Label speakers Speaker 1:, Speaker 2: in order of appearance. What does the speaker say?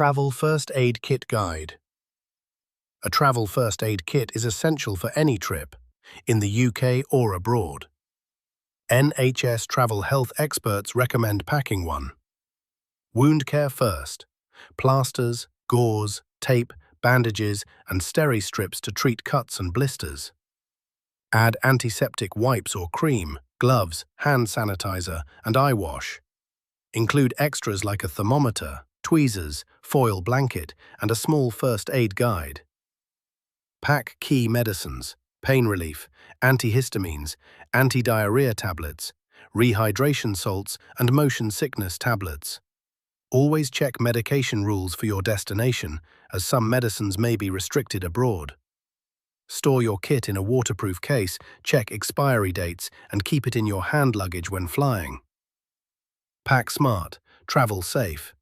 Speaker 1: Travel First Aid Kit Guide. A travel first aid kit is essential for any trip, in the UK or abroad. NHS travel health experts recommend packing one. Wound care first. Plasters, gauze, tape, bandages, and steri strips to treat cuts and blisters. Add antiseptic wipes or cream, gloves, hand sanitizer, and eye wash. Include extras like a thermometer, tweezers, foil blanket, and a small first aid guide. Pack key medicines, pain relief, antihistamines, anti-diarrhea tablets, rehydration salts, and motion sickness tablets. Always check medication rules for your destination, as some medicines may be restricted abroad. Store your kit in a waterproof case, check expiry dates, and keep it in your hand luggage when flying. Pack smart, travel safe.